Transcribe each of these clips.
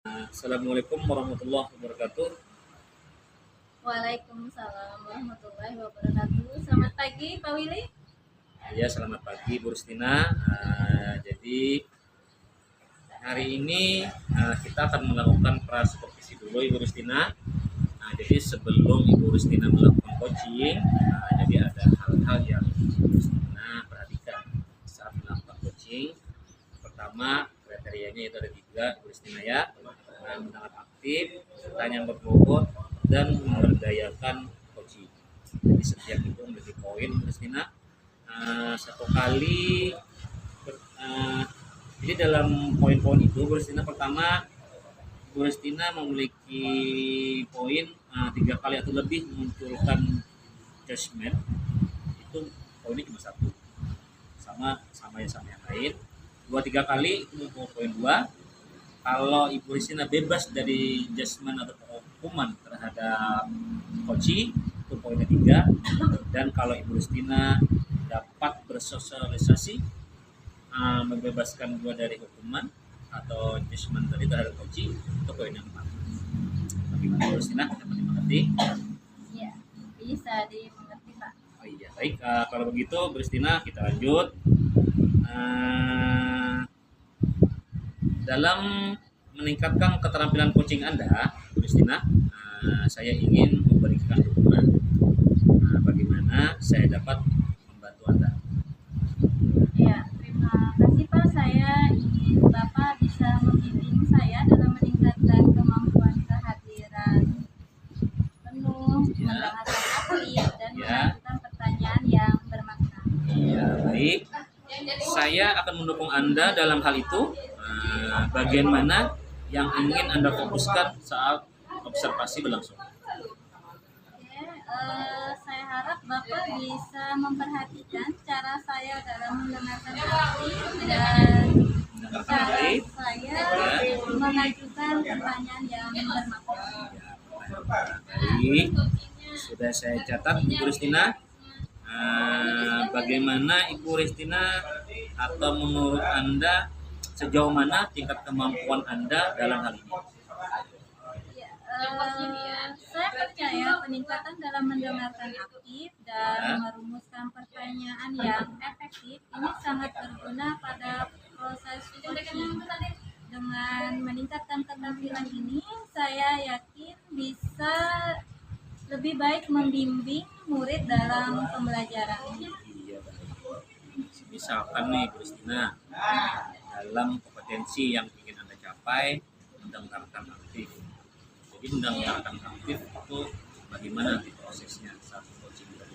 Assalamualaikum warahmatullahi wabarakatuh. Waalaikumsalam warahmatullahi wabarakatuh. Selamat pagi, Pak Willy. Ya, selamat pagi Bu Rustina. Jadi hari ini kita akan melakukan prasupervisi dulu Ibu Rustina. Jadi sebelum Ibu Rustina melakukan coaching, jadi ada hal-hal yang Ibu Rustina perhatikan saat melakukan coaching. Pertama, kriterianya itu ada 3 Ibu Rustina ya. Mendengar aktif, bertanya berbobot, dan memberdayakan coaching. Jadi setiap itu menjadi poin Ibu Rustina. Satu kali jadi dalam poin-poin itu Bu Rustina, pertama Bu Rustina memiliki poin 3 kali atau lebih memunculkan judgement, itu poinnya cuma 1, sama yang lain. 2-3 kali itu poin 2. Kalau Ibu Rustina bebas dari judgement atau hukuman terhadap coaching, itu poinnya 3. Dan kalau Ibu Rustina dapat bersosialisasi membebaskan 2 dari hukuman atau judgement tadi terhadap coaching, itu poin yang 4. Bagaimana Bu Rustina? Dapat dimengerti? Ya, bisa dimengerti, Pak. Oh iya, baik. Kalau begitu Bu Rustina, kita lanjut. Dalam meningkatkan keterampilan coaching Anda, Bu Rustina, saya ingin memberikan dukungan. Bagaimana saya dapat membantu Anda? Ya, terima kasih, Pak. Saya ingin Bapak bisa membimbing saya dalam meningkatkan kemampuan kehadiran penuh, mendengarkan aktif, dan mengajukan pertanyaan yang bermakna. Ya, baik. Saya akan mendukung Anda dalam hal itu. Bagian mana yang ingin Anda fokuskan saat observasi berlangsung? Saya harap Bapak bisa memperhatikan cara saya dalam mendengarkan aktif dan cara saya mengajukan pertanyaan yang bermakna. Baik, sudah saya catat Ibu Rustina. Bagaimana Ibu Rustina, atau menurut Anda sejauh mana tingkat kemampuan Anda dalam hal ini? Saya percaya peningkatan dalam mendengarkan aktif dan merumuskan pertanyaan yang efektif ini sangat berguna pada proses coaching. Dengan meningkatkan keterampilan ini, saya yakin bisa lebih baik membimbing murid dalam pembelajaran. Iya, baik. Misalkan nih Bu Rustina, dalam kompetensi yang ingin Anda capai, mendengarkan aktif. Jadi mendengarkan aktif itu bagaimana di prosesnya saat coaching tadi?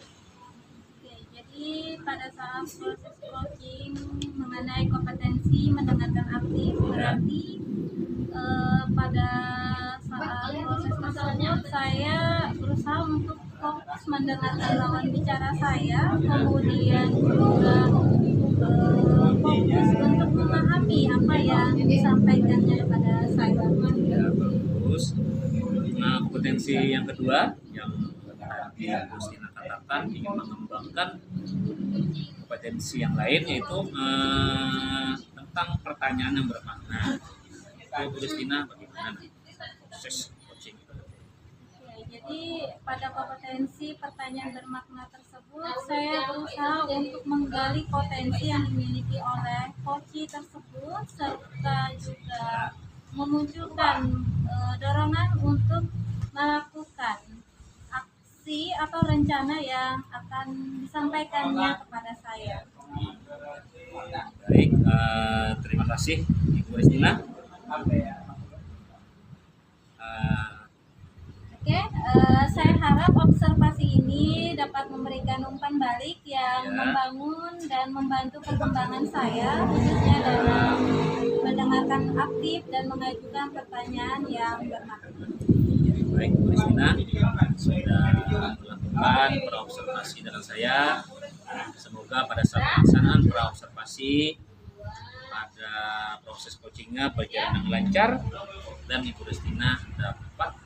Oke, jadi pada saat proses coaching mengenai kompetensi mendengarkan aktif, berarti pada saat proses tersebut saya berusaha untuk fokus mendengarkan lawan bicara saya, kemudian juga fokus untuk memahami apa yang disampaikannya kepada saya. Ya, bagus. Kompetensi yang kedua yang tadi Bu Rustina katakan ingin mengembangkan kompetensi yang lain, yaitu tentang pertanyaan yang bermakna. Itu Bu Rustina bagaimana proses coaching itu? Jadi pada kompetensi pertanyaan bermakna tersebut, saya berusaha untuk menggali potensi yang dimiliki oleh coach tersebut, serta juga memunculkan dorongan untuk melakukan aksi atau rencana yang akan disampaikannya kepada saya. Baik, terima kasih Ibu Rustina. Saya harap observasi ini dapat memberikan umpan balik yang membangun dan membantu perkembangan saya, khususnya dalam mendengarkan aktif dan mengajukan pertanyaan yang bermakna. Baik, Bu Rustina sudah melakukan praobservasi dengan saya. Semoga pada saat pelaksanaan praobservasi pada proses coachingnya berjalan dengan lancar dan Ibu Rustina dapat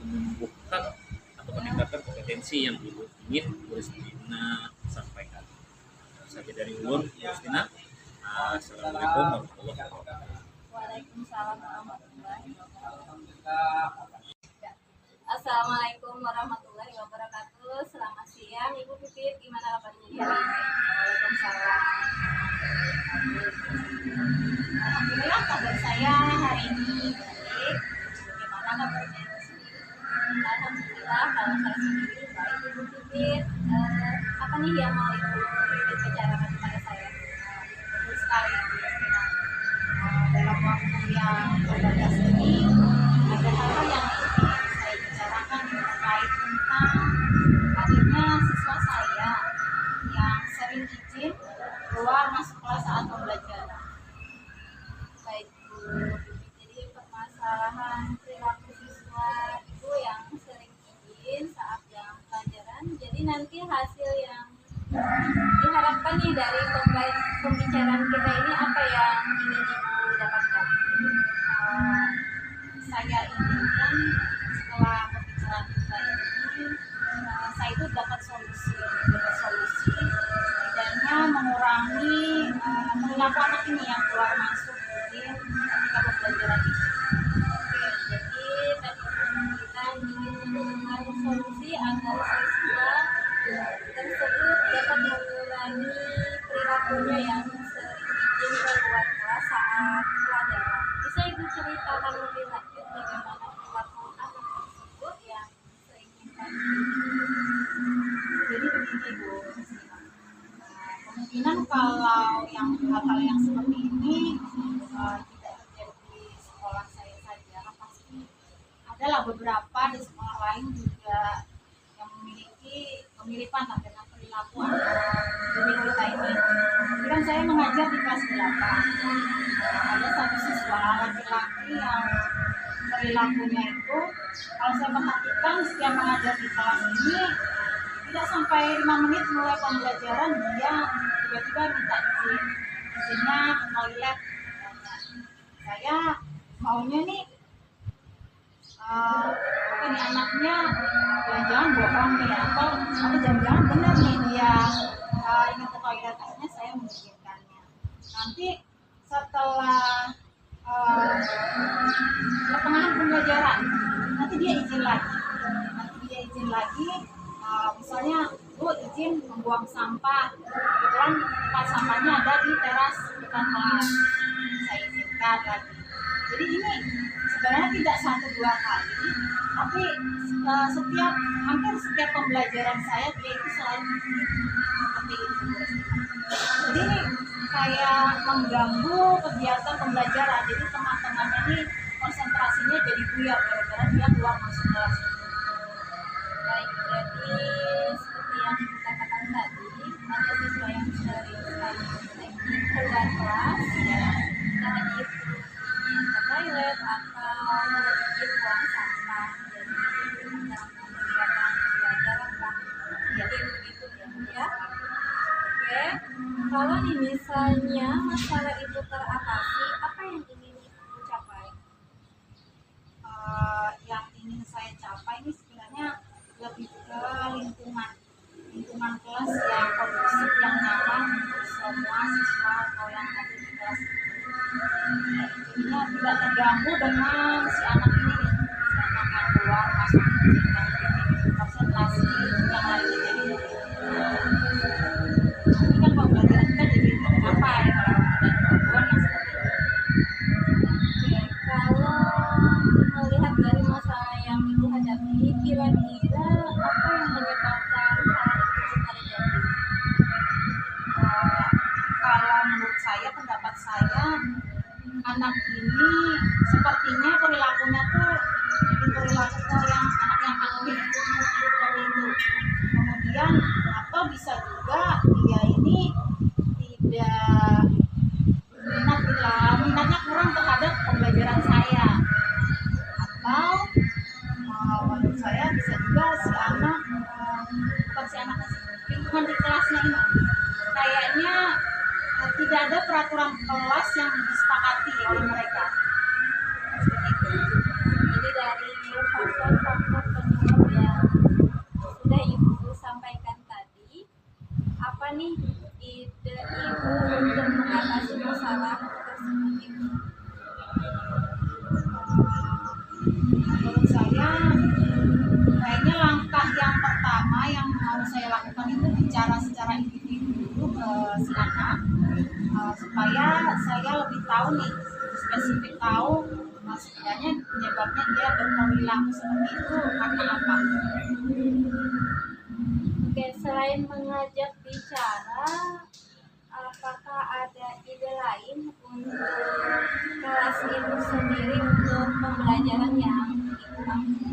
menumbuhkan atau meningkatkan kompetensi yang ingin Bu Rustina sampaikan. Saja dari Ulun, Bu Rustina. Assalamualaikum warahmatullahi wabarakatuh. Waalaikumsalam warahmatullahi wabarakatuh. Assalamualaikum warahmatullahi wabarakatuh. Selamat siang Ibu Pipit, gimana kabarnya hari ini? Waalaikumsalam. Alhamdulillah kabar saya hari ini baik. Gimana kabarnya Ibu sendiri? Alhamdulillah kalau saya sendiri baik Ibu Pipit. Apa nih yang mau Ibu Pipit bicarakan kepada saya? Betul sekali Ibu Yasmina. Dalam waktu yang terbatas ini ada hal-hal yang ingin saya bicarakan terkait tentang hadirnya siswa saya yang sering izin keluar masuk kelas saat pembelajaran. Baik Bu, jadi permasalahan perilaku siswa itu yang sering izin saat jam pelajaran. Jadi nanti hasil yang diharapkan nih dari pembicaraan kita ini apa yang ingin Ibu dapatkan? Saya inginkan setelah pembicaraan kita ini saya itu dapat solusi setidaknya mengurangi perilaku anak ini yang keluar masuk ketika pembelajaran ini. Oke, jadi tadi kita ingin menemukan solusi agar siswa tersebut dapat mengurangi perilakunya yang sering izin keluar kelas saat pelajaran. Bisa Ibu ceritakan lebih lanjut bagaimana perilaku anak tersebut yang sering izin? Jadi begini Bu, kemungkinan kalau yang hal-hal yang seperti ini tidak terjadi di sekolah saya saja, pasti adalah beberapa di sekolah lain juga yang memiliki kemiripan dengan perilaku anak kita ini. Jadi kan saya mengajar di kelas 8. Ada satu siswa laki-laki yang perilakunya itu, kalau saya perhatikan setiap mengajar di kelas ini, tidak sampai 5 menit mulai pembelajaran dia tiba-tiba minta izinnya ke toilet. Saya maunya nih ini anaknya jangan bohong nih atau jangan-jangan benar nih dia ingin ke toilet, akhirnya saya mengizinkannya. Nanti setelah pertengahan pembelajaran nanti dia izin lagi, misalnya Bu izin membuang sampah, kebetulan tempat sampahnya ada di teras depan kelas, saya izinkan lagi. Jadi ini sebenarnya tidak 1-2 kali, tapi hampir setiap pembelajaran saya dia itu selalu seperti itu. Jadi ini kayak mengganggu kegiatan pembelajaran. Jadi teman-temannya ini konsentrasinya jadi buyar gara-gara dia keluar masuk kelas. Baik, jadi seperti yang Ibu katakan tadi, ada siswa yang sering sekali keluar kelas, karena itu ke toilet atau izin buang sampah. Jadi dalam kegiatan pembelajaran kan, jadi begitu ya. Oke, kalau nih misalnya masalah itu teratasi, apa yang ingin Ibu capai? Yang ingin saya capai ini sebenarnya lebih ke lingkungan kelas yang kondusif, yang nyaman untuk semua siswa atau yang ada di kelas. Jadinya tidak terganggu dengan si anak ini nih, si anak yang keluar masuk yang konsentrasi yang lainnya jadi ini kan pembelajaran kita jadi tercapai kalau ada gangguan yang seperti itu. Oke, kalau melihat dari masalah yang Ibu hadapi, kira-kira apa yang menyebabkan hal itu terjadi? Kalau menurut saya, pendapat saya, anak ini sepertinya perilakunya tuh jadi perilaku yang anak yang aktif seperti itu. Kemudian atau bisa juga dia ini tidak minatnya kurang terhadap pembelajaran saya, atau menurut saya bisa juga si anak lingkungan di kelasnya ini kayaknya tidak ada peraturan kelas yang disepakati oleh mereka. Seperti itu. Jadi dari faktor-faktor penyebab yang sudah Ibu sampaikan tadi, apa nih ide Ibu untuk mengatasi masalah tersebut Ibu? tahu nih, spesifik tahu sebenarnya penyebabnya dia berperilaku seperti itu karena apa. Oke, selain mengajak bicara, apakah ada ide lain untuk kelas itu sendiri untuk pembelajaran yang Ibu mampu?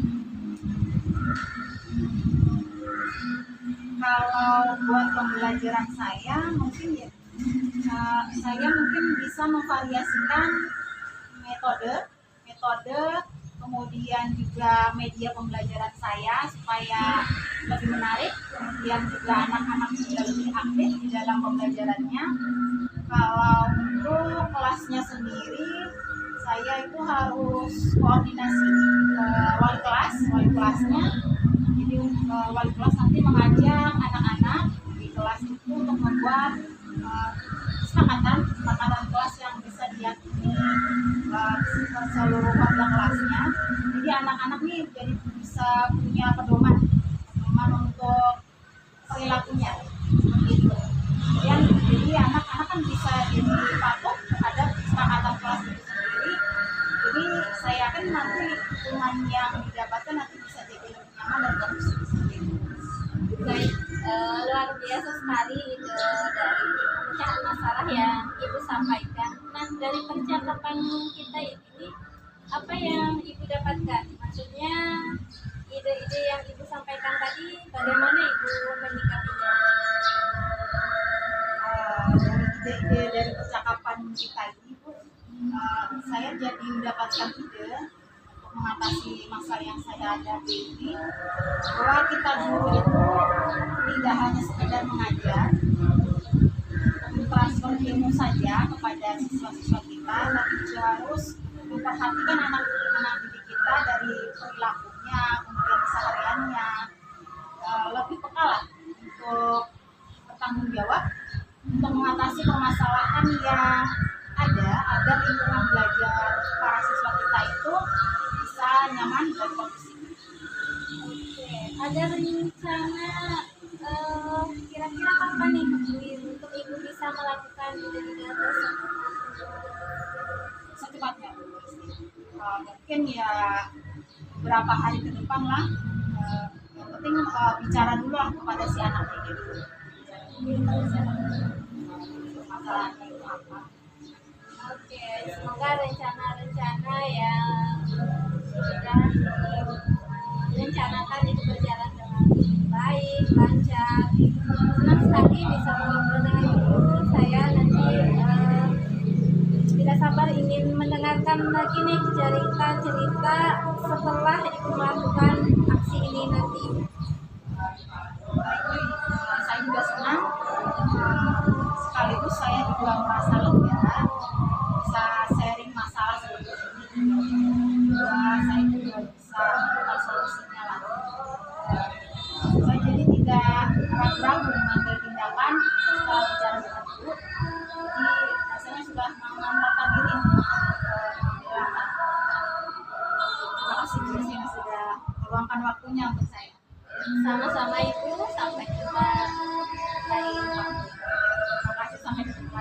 Kalau buat pembelajaran saya mungkin ya saya mungkin bisa memvariasikan metode kemudian juga media pembelajaran saya supaya lebih menarik, kemudian juga anak-anak juga lebih aktif di dalam pembelajarannya. Kalau untuk kelasnya sendiri saya itu harus koordinasi ke wali kelasnya. Jadi wali kelas nanti mengajak anak-anak di kelas itu untuk membuat kesepakatan kelas yang bisa diyakini seluruh warga kelasnya. Jadi anak-anak nih jadi bisa punya pedoman untuk perilakunya seperti itu. Kemudian jadi anak-anak kan bisa jadi patuh terhadap kesepakatan kelas itu sendiri. Jadi saya yakin nanti lingkungan yang didapatkan nanti bisa jadi lebih nyaman dan kondusif seperti itu. Baik, luar biasa sekali itu dari pemecahan masalah yang Ibu sampaikan. Nah, dari percakapan kita ini, apa yang Ibu dapatkan? Maksudnya, ide-ide yang Ibu sampaikan tadi, bagaimana Ibu menyikapinya? Dari ide dari percakapan kita ini, Bu, saya jadi mendapatkan ide untuk mengatasi masalah yang saya hadapi ini, bahwa kita guru itu tidak hanya sekedar mengajar, transfer ilmu saja kepada siswa-siswa kita, tapi juga harus memperhatikan anak-anak didik kita dari perilakunya, kemudian kesehariannya, lebih peka lah untuk bertanggung jawab untuk mengatasi permasalahan yang ada agar lingkungan belajar para siswa kita itu bisa nyaman dan kondusif. Oke, ada rencana kira-kira kapan nih untuk Ibu bisa melakukan ide-ide tersebut? Secepatnya, mungkin ya beberapa hari ke depan lah. Yang penting bicara dulu lah kepada si anak ini dulu. Masalahnya itu apa? Oke, semoga rencana-rencana yang sudah direncanakan itu berjalan dengan baik, lancar. Senang sekali bisa ngobrol dengan Ibu. Saya nanti tidak sabar ingin mendengarkan lagi nih cerita-cerita setelah Ibu melakukan aksi ini nanti. Saya juga senang, sekaligus saya juga merasa lega bisa sharing masalah seperti ini. Saya juga bisa menemukan solusinya lah. Saya jadi tidak ragu-ragu mengambil tindakan setelah bicara dengan Ibu. Jadi rasanya sudah memantapkan diri untuk menjalankan. Terima kasih Bu yang sudah meluangkan waktunya untuk saya. Sama-sama Ibu, sampai jumpa lain waktu. Terima kasih, sampai jumpa.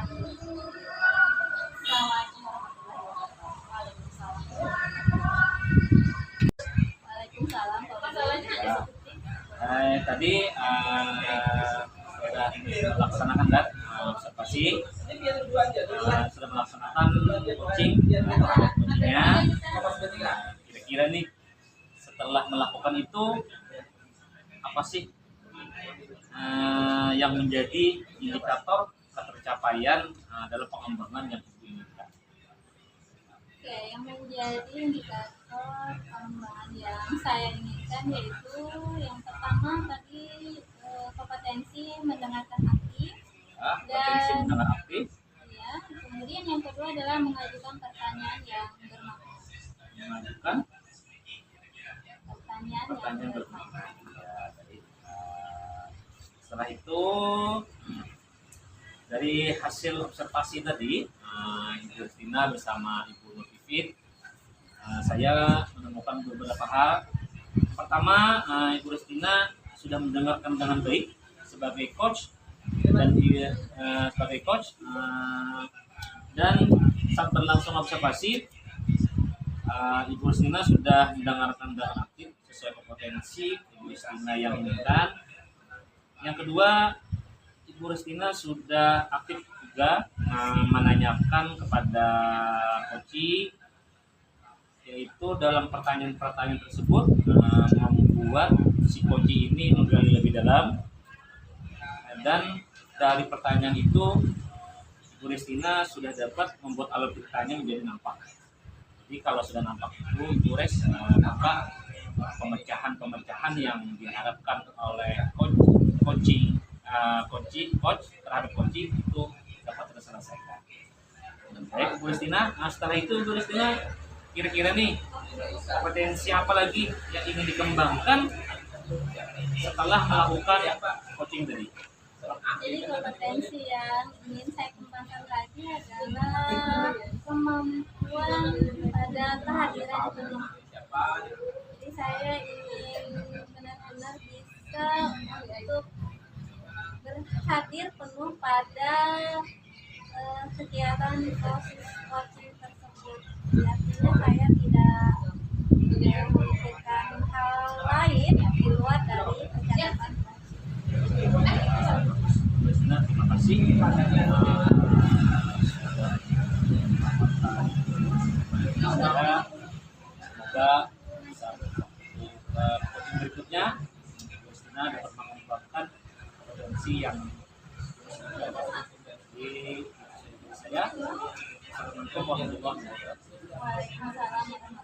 Assalamualaikum warahmatullahi wabarakatuh. Waalaikumsalam. Tadi sudah melaksanakan kan observasi, sudah melaksanakan coaching terhadap coachingnya. Kira-kira nih setelah melakukan itu apa sih yang menjadi indikator ketercapaian dalam pengembangan yang diinginkan? Oke, yang menjadi indikator pengembangan yang saya inginkan yaitu yang pertama tadi kompetensi mendengarkan aktif, Potensi mendengar aktif, ya. Kemudian yang kedua adalah mengajukan pertanyaan yang bermakna. mengajukan Pertanyaan pertanyaan yang bermakna. bermakna. Ya, jadi, setelah itu dari hasil observasi tadi, Ibu Justina bersama Ibu Notivit, saya menemukan beberapa hal. Pertama, Ibu Justina sudah mendengarkan dengan baik sebagai coach dan saat berlangsung observasi, Ibu Rustina sudah mendengarkan dan aktif sesuai kompetensi Ibu Rustina yang inginkan. Yang kedua, Ibu Rustina sudah aktif juga menanyakan kepada Koci, yaitu dalam pertanyaan-pertanyaan tersebut membuat si Koci ini menggali lebih dalam, dan dari pertanyaan itu Ibu Rustina sudah dapat membuat alur ceritanya menjadi nampak. Jadi kalau sudah nampak itu Ibu Res, maka pemecahan-pemecahan yang diharapkan oleh coach terhadap Koci itu dapat terselesaikan. Baik Bu Rustina, setelah itu Bu Rustina kira-kira nih potensi apa lagi yang ingin dikembangkan setelah melakukan coaching tadi? Jadi kompetensi yang ingin saya kembangkan lagi adalah kemampuan pada kehadiran penuh. Jadi saya ingin benar-benar bisa untuk berhadir penuh pada kegiatan proses coaching tersebut. Artinya saya tidak memikirkan hal lain di luar dari percakapan coaching. Terima kasih. Semoga bisa coaching berikutnya Rustina dapat mengembangkan potensi yang di saya. Assalamualaikum warahmatullahi wabarakatuh. Waalaikumsalam warahmatullahi wabarakatuh.